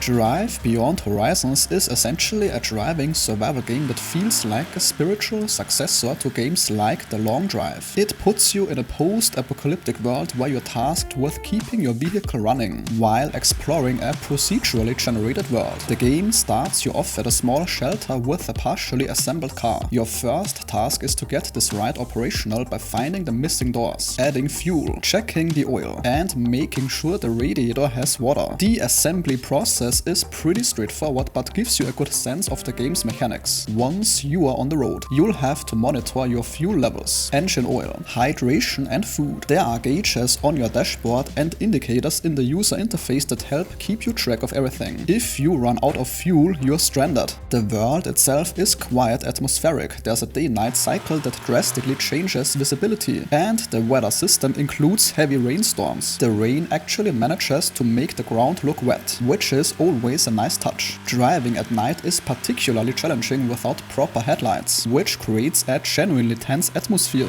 Drive Beyond Horizons is essentially a driving survival game that feels like a spiritual successor to games like The Long Drive. It puts you in a post-apocalyptic world where you're tasked with keeping your vehicle running while exploring a procedurally generated world. The game starts you off at a small shelter with a partially assembled car. Your first task is to get this ride operational by finding the missing doors, adding fuel, checking the oil, and making sure the radiator has water. The assembly process is pretty straightforward but gives you a good sense of the game's mechanics. Once you are on the road, you'll have to monitor your fuel levels, engine oil, hydration and food. There are gauges on your dashboard and indicators in the user interface that help keep you track of everything. If you run out of fuel, you're stranded. The world itself is quite atmospheric. There's a day-night cycle that drastically changes visibility, and the weather system includes heavy rainstorms. The rain actually manages to make the ground look wet, which is always a nice touch. Driving at night is particularly challenging without proper headlights, which creates a genuinely tense atmosphere.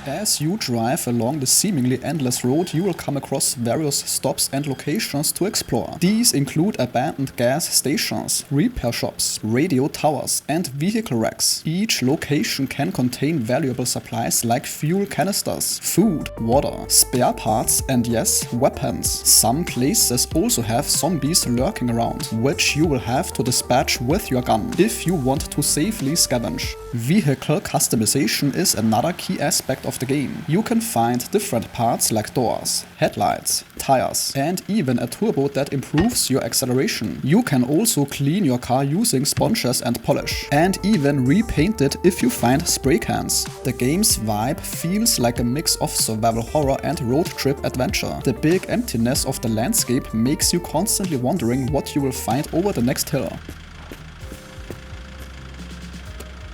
As you drive along the seemingly endless road, you will come across various stops and locations to explore. These include abandoned gas stations, repair shops, radio towers, and vehicle wrecks. Each location can contain valuable supplies like fuel canisters, food, water, spare parts, and yes, weapons. Some places also have zombies lurking around, which you will have to dispatch with your gun if you want to safely scavenge. Vehicle customization is another key aspect of the game. You can find different parts like doors, headlights, tires, and even a turbo that improves your acceleration. You can also clean your car using sponges and polish, and even repaint it if you find spray cans. The game's vibe feels like a mix of survival horror and road trip adventure. The big emptiness of the landscape makes you constantly wondering what you will find over the next hill.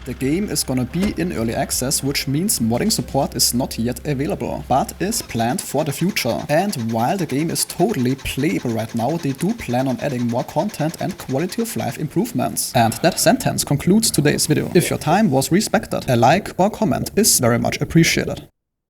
The game is gonna be in early access, which means modding support is not yet available, but is planned for the future. And while the game is totally playable right now, they do plan on adding more content and quality of life improvements. And that sentence concludes today's video. If your time was respected, a like or comment is very much appreciated.